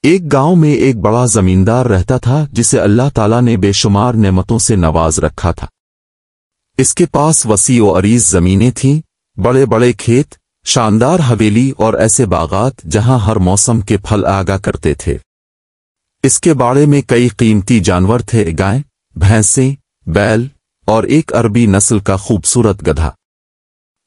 ایک گاؤں میں ایک بڑا زمیندار رہتا تھا جسے اللہ تعالیٰ نے بے شمار نعمتوں سے نواز رکھا تھا۔ اس کے پاس وسیع و عریض زمینیں تھیں، بڑے بڑے کھیت، شاندار حویلی اور ایسے باغات جہاں ہر موسم کے پھل آگا کرتے تھے۔ اس کے باڑے میں کئی قیمتی جانور تھے، گائیں، بھینسیں، بیل اور ایک عربی نسل کا خوبصورت گدھا۔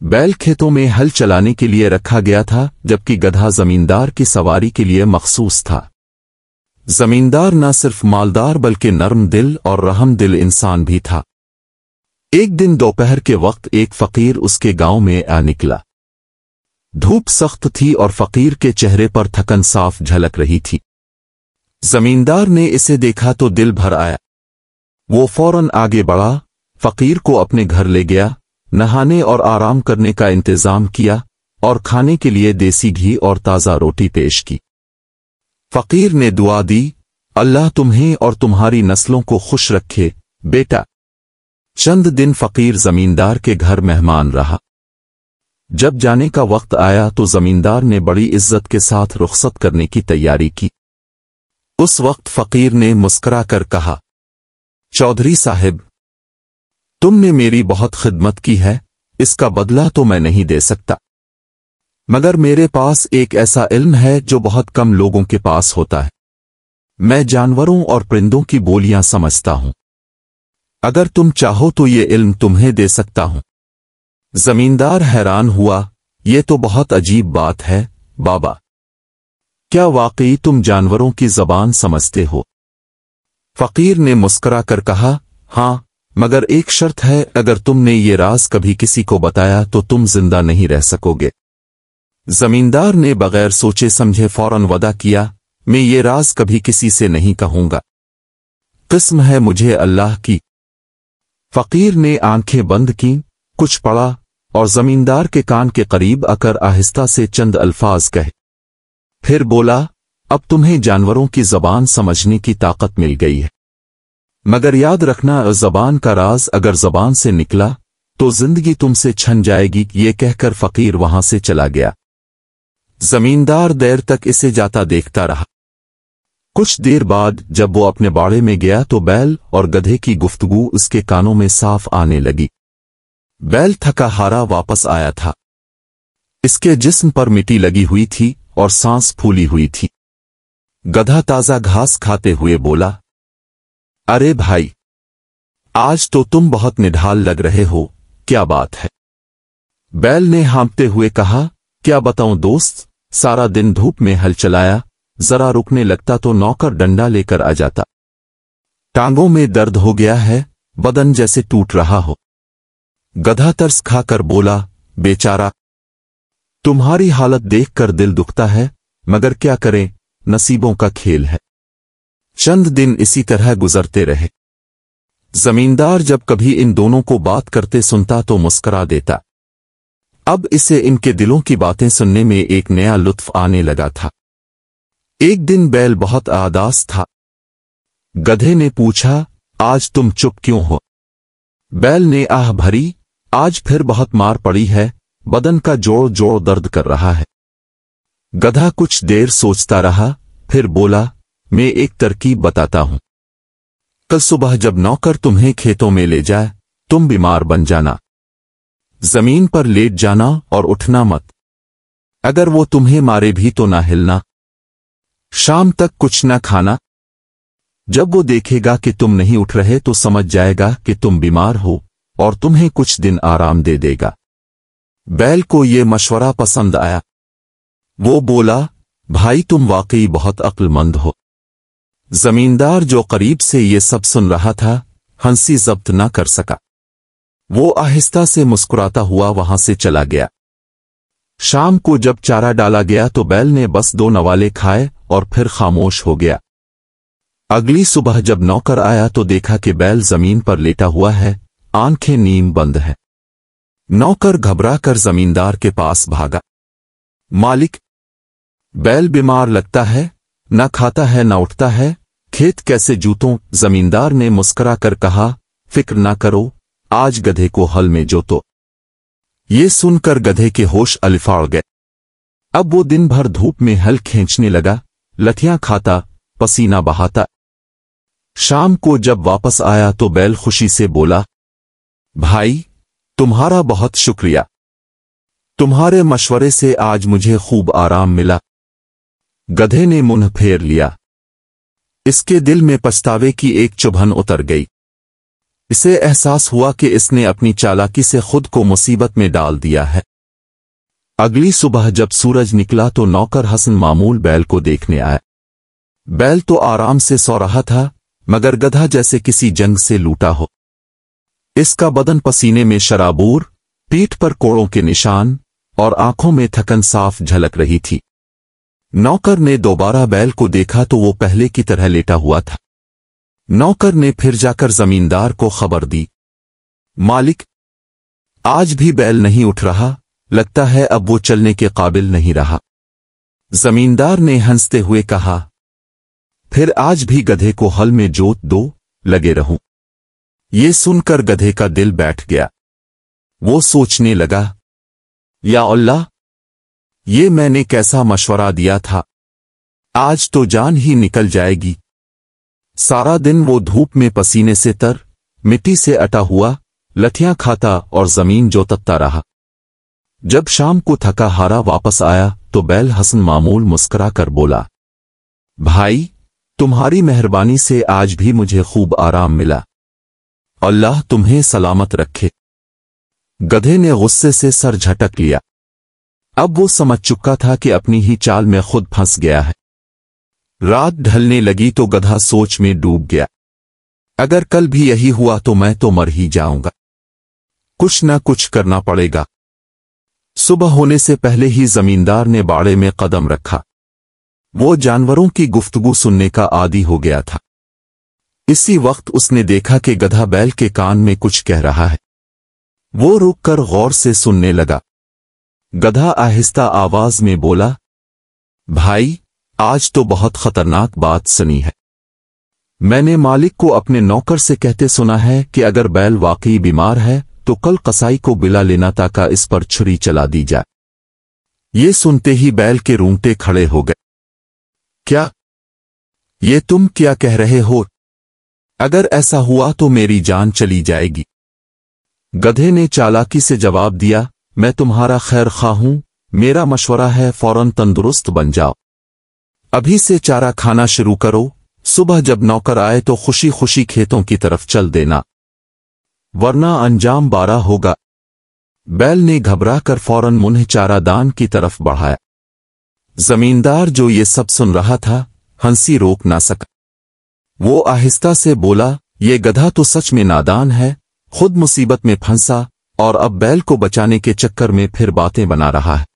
بیل کھیتوں میں ہل چلانے کے لیے رکھا گیا تھا، جبکہ گدھا زمیندار کی سواری کے لیے مخصوص تھا۔ زمیندار نہ صرف مالدار بلکہ نرم دل اور رحم دل انسان بھی تھا۔ ایک دن دوپہر کے وقت ایک فقیر اس کے گاؤں میں آ نکلا۔ دھوپ سخت تھی اور فقیر کے چہرے پر تھکن صاف جھلک رہی تھی۔ زمیندار نے اسے دیکھا تو دل بھر آیا۔ وہ فوراً آگے بڑھا، فقیر کو اپنے گھر لے گیا، نہانے اور آرام کرنے کا انتظام کیا اور کھانے کے لیے دیسی گھی اور تازہ روٹی پیش کی۔ فقیر نے دعا دی، اللہ تمہیں اور تمہاری نسلوں کو خوش رکھے بیٹا۔ چند دن فقیر زمیندار کے گھر مہمان رہا۔ جب جانے کا وقت آیا تو زمیندار نے بڑی عزت کے ساتھ رخصت کرنے کی تیاری کی۔ اس وقت فقیر نے مسکرا کر کہا، چودھری صاحب، تم نے میری بہت خدمت کی ہے، اس کا بدلہ تو میں نہیں دے سکتا، مگر میرے پاس ایک ایسا علم ہے جو بہت کم لوگوں کے پاس ہوتا ہے۔ میں جانوروں اور پرندوں کی بولیاں سمجھتا ہوں۔ اگر تم چاہو تو یہ علم تمہیں دے سکتا ہوں۔ زمیندار حیران ہوا، یہ تو بہت عجیب بات ہے بابا، کیا واقعی تم جانوروں کی زبان سمجھتے ہو؟ فقیر نے مسکرا کر کہا، ہاں، مگر ایک شرط ہے، اگر تم نے یہ راز کبھی کسی کو بتایا تو تم زندہ نہیں رہ سکو گے۔ زمیندار نے بغیر سوچے سمجھے فوراً وعدہ کیا، میں یہ راز کبھی کسی سے نہیں کہوں گا، قسم ہے مجھے اللہ کی۔ فقیر نے آنکھیں بند کیں، کچھ پڑھا اور زمیندار کے کان کے قریب آ کر آہستہ سے چند الفاظ کہے، پھر بولا، اب تمہیں جانوروں کی زبان سمجھنے کی طاقت مل گئی ہے، مگر یاد رکھنا زبان کا راز اگر زبان سے نکلا تو زندگی تم سے چھن جائے گی۔ یہ کہہ کر فقیر وہاں سے چلا گیا۔ زمیندار دیر تک اسے جاتا دیکھتا رہا۔ کچھ دیر بعد جب وہ اپنے باڑے میں گیا تو بیل اور گدھے کی گفتگو اس کے کانوں میں صاف آنے لگی۔ بیل تھکا ہارا واپس آیا تھا، اس کے جسم پر مٹی لگی ہوئی تھی اور سانس پھولی ہوئی تھی۔ گدھا تازہ گھاس کھاتے ہوئے بولا، ارے بھائی، آج تو تم بہت نڈھال لگ رہے ہو، کیا بات ہے؟ بیل نے ہانپتے ہوئے کہا، کیا بتاؤں دوست، سارا دن دھوپ میں ہل چلایا، ذرا رکنے لگتا تو نوکر ڈنڈا لے کر آ جاتا، ٹانگوں میں درد ہو گیا ہے، بدن جیسے ٹوٹ رہا ہو۔ گدھا ترس کھا کر بولا، بیچارہ، تمہاری حالت دیکھ کر دل دکھتا ہے، مگر کیا کریں، نصیبوں کا کھیل ہے۔ چند دن اسی طرح گزرتے رہے۔ زمیندار جب کبھی ان دونوں کو بات کرتے سنتا تو مسکرا دیتا۔ اب اسے ان کے دلوں کی باتیں سننے میں ایک نیا لطف آنے لگا تھا۔ ایک دن بیل بہت اداس تھا۔ گدھے نے پوچھا، آج تم چپ کیوں ہو؟ بیل نے آہ بھری، آج پھر بہت مار پڑی ہے، بدن کا جوڑ جوڑ درد کر رہا ہے۔ گدھا کچھ دیر سوچتا رہا، پھر بولا، میں ایک ترکیب بتاتا ہوں۔ کل صبح جب نوکر تمہیں کھیتوں میں لے جائے، تم بیمار بن جانا، زمین پر لیٹ جانا اور اٹھنا مت، اگر وہ تمہیں مارے بھی تو نہ ہلنا، شام تک کچھ نہ کھانا۔ جب وہ دیکھے گا کہ تم نہیں اٹھ رہے تو سمجھ جائے گا کہ تم بیمار ہو اور تمہیں کچھ دن آرام دے دے گا۔ بیل کو یہ مشورہ پسند آیا۔ وہ بولا، بھائی تم واقعی بہت عقل مند ہو۔ زمیندار جو قریب سے یہ سب سن رہا تھا، ہنسی ضبط نہ کر سکا۔ وہ آہستہ سے مسکراتا ہوا وہاں سے چلا گیا۔ شام کو جب چارہ ڈالا گیا تو بیل نے بس 2 نوالے کھائے اور پھر خاموش ہو گیا۔ اگلی صبح جب نوکر آیا تو دیکھا کہ بیل زمین پر لیٹا ہوا ہے، آنکھیں نیم بند ہیں۔ نوکر گھبرا کر زمیندار کے پاس بھاگا، مالک، بیل بیمار لگتا ہے، نہ کھاتا ہے نہ اٹھتا ہے، کھیت کیسے جوتوں؟ زمیندار نے مسکرا کر کہا، فکر نہ کرو، آج گدھے کو ہل میں جوتو۔ یہ سن کر گدھے کے ہوش الفاڑ گئے۔ اب وہ دن بھر دھوپ میں ہل کھینچنے لگا، लठियां खाता, पसीना बहाता। शाम को जब वापस आया तो बैल खुशी से बोला, भाई, तुम्हारा बहुत शुक्रिया। तुम्हारे मशवरे से आज मुझे खूब आराम मिला। गधे ने मुंह फेर लिया। इसके दिल में पछतावे की एक चुभन उतर गई। इसे एहसास हुआ कि इसने अपनी चालाकी से खुद को मुसीबत में डाल दिया है। अगली सुबह जब सूरज निकला तो नौकर हसन मामूल बैल को देखने आया। बैल तो आराम से सो रहा था, मगर गधा जैसे किसी जंग से लूटा हो। इसका बदन पसीने में शराबूर, पीठ पर कोड़ों के निशान और आंखों में थकन साफ झलक रही थी। नौकर ने दोबारा बैल को देखा तो वो पहले की तरह लेटा हुआ था। नौकर ने फिर जाकर जमींदार को खबर दी, मालिक, आज भी बैल नहीं उठ रहा, लगता है अब वो चलने के काबिल नहीं रहा। जमींदार ने हंसते हुए कहा, फिर आज भी गधे को हल में जोत दो, लगे रहूं। ये सुनकर गधे का दिल बैठ गया। वो सोचने लगा, या अल्लाह, ये मैंने कैसा मशवरा दिया था, आज तो जान ही निकल जाएगी। सारा दिन वो धूप में पसीने से तर, मिट्टी से अटा हुआ, लठियां खाता और जमीन जोतता रहा। जब शाम को थका हारा वापस आया तो बैल हसन मामूल मुस्कुरा कर बोला, भाई, तुम्हारी मेहरबानी से आज भी मुझे खूब आराम मिला। अल्लाह तुम्हें सलामत रखे। गधे ने गुस्से से सर झटक लिया। अब वो समझ चुका था कि अपनी ही चाल में खुद फंस गया है। रात ढलने लगी तो गधा सोच में डूब गया। अगर कल भी यही हुआ तो मैं तो मर ही जाऊंगा। कुछ न कुछ करना पड़ेगा। सुबह होने से पहले ही जमींदार ने बाड़े में कदम रखा। वो जानवरों की गुफ्तगू सुनने का आदी हो गया था। इसी वक्त उसने देखा कि गधा बैल के कान में कुछ कह रहा है। वो रुककर गौर से सुनने लगा। गधा आहिस्ता आवाज में बोला, भाई, आज तो बहुत खतरनाक बात सुनी है। मैंने मालिक को अपने नौकर से कहते सुना है कि अगर बैल वाकई बीमार है तो कल कसाई को बिला लेना ताकि इस पर छुरी चला दी जाए। ये सुनते ही बैल के रूंगटे खड़े हो गए। क्या? ये तुम क्या कह रहे हो? अगर ऐसा हुआ तो मेरी जान चली जाएगी। गधे ने चालाकी से जवाब दिया, मैं तुम्हारा खैर ख्वाह हूं, मेरा मशवरा है फौरन तंदुरुस्त बन जाओ। अभी से चारा खाना शुरू करो, सुबह जब नौकर आए तो खुशी खुशी खेतों की तरफ चल देना, वरना अंजाम बारा होगा। बैल ने घबरा कर फौरन मुंह चारादान की तरफ बढ़ाया। जमींदार जो ये सब सुन रहा था, हंसी रोक ना सका। वो आहिस्ता से बोला, ये गधा तो सच में नादान है, खुद मुसीबत में फंसा और अब बैल को बचाने के चक्कर में फिर बातें बना रहा है।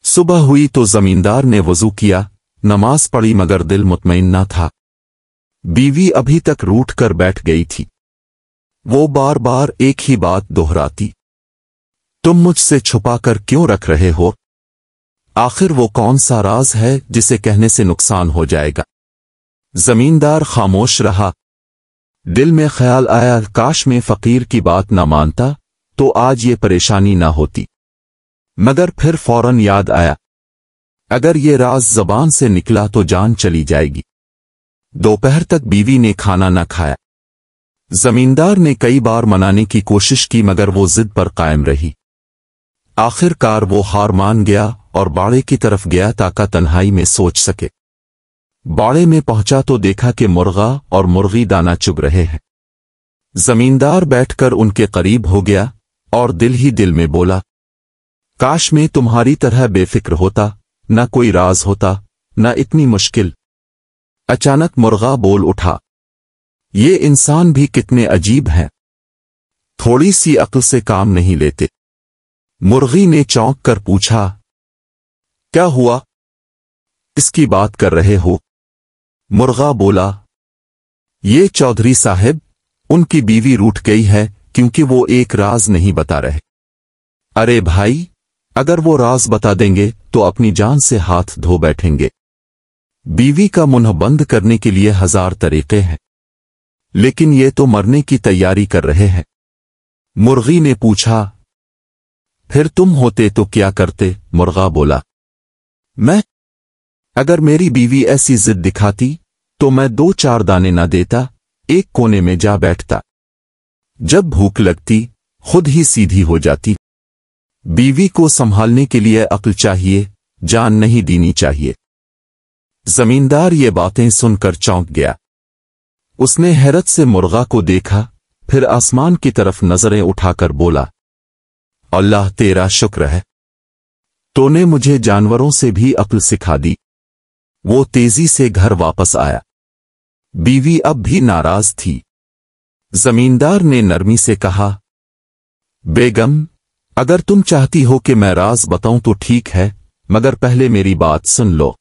सुबह हुई तो जमींदार ने वजू किया, नमाज पढ़ी, मगर दिल मुतमईन न था। बीवी अभी तक रूठ कर बैठ गई थी। वो बार बार एक ही बात दोहराती, तुम मुझसे छुपाकर क्यों रख रहे हो? आखिर वो कौन सा राज है जिसे कहने से नुकसान हो जाएगा? जमींदार खामोश रहा। दिल में ख्याल आया, काश में फकीर की बात ना मानता तो आज ये परेशानी ना होती। मगर फिर फौरन याद आया, अगर ये राज जबान से निकला तो जान चली जाएगी। दोपहर तक बीवी ने खाना न खाया। जमींदार ने कई बार मनाने की कोशिश की मगर वो जिद पर कायम रही। आखिरकार वो हार मान गया और बाड़े की तरफ गया ताकि तन्हाई में सोच सके। बाड़े में पहुंचा तो देखा कि मुर्गा और मुर्गी दाना चुग रहे हैं। जमींदार बैठकर उनके करीब हो गया और दिल ही दिल में बोला, काश मैं तुम्हारी तरह बेफिक्र होता, न कोई राज होता, न इतनी मुश्किल। अचानक मुर्गा बोल उठा, ये इंसान भी कितने अजीब हैं, थोड़ी सी अक्ल से काम नहीं लेते। मुर्गी ने चौंक कर पूछा, क्या हुआ, इसकी बात कर रहे हो? मुर्गा बोला, ये चौधरी साहब, उनकी बीवी रूठ गई है क्योंकि वो एक राज नहीं बता रहे। अरे भाई, अगर वो राज बता देंगे तो अपनी जान से हाथ धो बैठेंगे। बीवी का मुंह बंद करने के लिए 1000 तरीके हैं, लेकिन ये तो मरने की तैयारी कर रहे हैं। मुर्गी ने पूछा, फिर तुम होते तो क्या करते? मुर्गा बोला, मैं अगर मेरी बीवी ऐसी जिद दिखाती तो मैं 2-4 दाने न देता, एक कोने में जा बैठता। जब भूख लगती खुद ही सीधी हो जाती। बीवी को संभालने के लिए अक्ल चाहिए, जान नहीं देनी चाहिए। जमींदार ये बातें सुनकर चौंक गया। उसने हैरत से मुर्गा को देखा, फिर आसमान की तरफ नजरें उठाकर बोला, अल्लाह तेरा शुक्र है, तूने मुझे जानवरों से भी अक्ल सिखा दी। वो तेजी से घर वापस आया। बीवी अब भी नाराज थी। जमींदार ने नरमी से कहा, बेगम, अगर तुम चाहती हो कि मैं राज बताऊं तो ठीक है, मगर पहले मेरी बात सुन लो।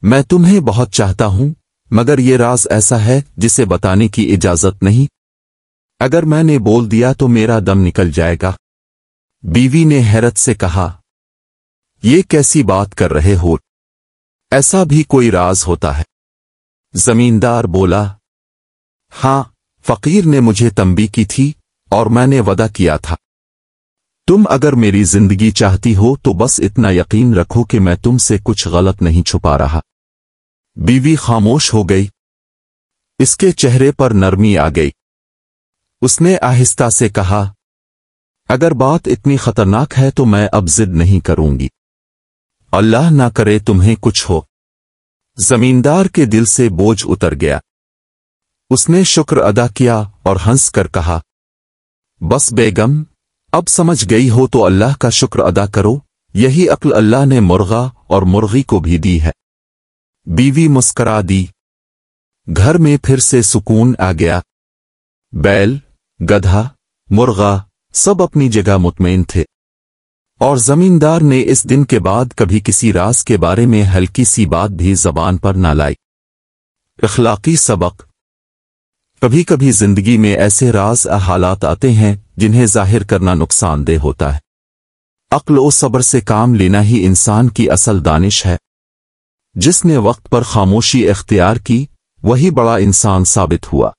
मैं तुम्हें बहुत चाहता हूं, मगर ये राज ऐसा है जिसे बताने की इजाजत नहीं। अगर मैंने बोल दिया तो मेरा दम निकल जाएगा। बीवी ने हैरत से कहा, ये कैसी बात कर रहे हो? ऐसा भी कोई राज होता है? जमींदार बोला, हां, फकीर ने मुझे तंबीह की थी और मैंने वदा किया था। तुम अगर मेरी जिंदगी चाहती हो तो बस इतना यकीन रखो कि मैं तुमसे कुछ गलत नहीं छुपा रहा। बीवी खामोश हो गई। इसके चेहरे पर नरमी आ गई। उसने आहिस्ता से कहा, अगर बात इतनी खतरनाक है तो मैं अब जिद नहीं करूंगी। अल्लाह ना करे तुम्हें कुछ हो। जमींदार के दिल से बोझ उतर गया। उसने शुक्र अदा किया और हंस कर कहा, बस बेगम, अब समझ गई हो तो अल्लाह का शुक्र अदा करो। यही अक्ल अल्लाह ने मुर्गा और मुर्गी को भी दी है। बीवी मुस्करा दी। घर में फिर से सुकून आ गया। बैल, गधा, मुर्गा सब अपनी जगह मुतमईन थे और जमींदार ने इस दिन के बाद कभी किसी राज के बारे में हल्की सी बात भी जबान पर ना लाई। इखलाकी सबक। कभी कभी जिंदगी में ऐसे राज हालात आते हैं जिन्हें जाहिर करना नुकसानदेह होता है। अक्ल और सब्र से काम लेना ही इंसान की असल दानिश है। जिसने वक्त पर खामोशी इख्तियार की वही बड़ा इंसान साबित हुआ।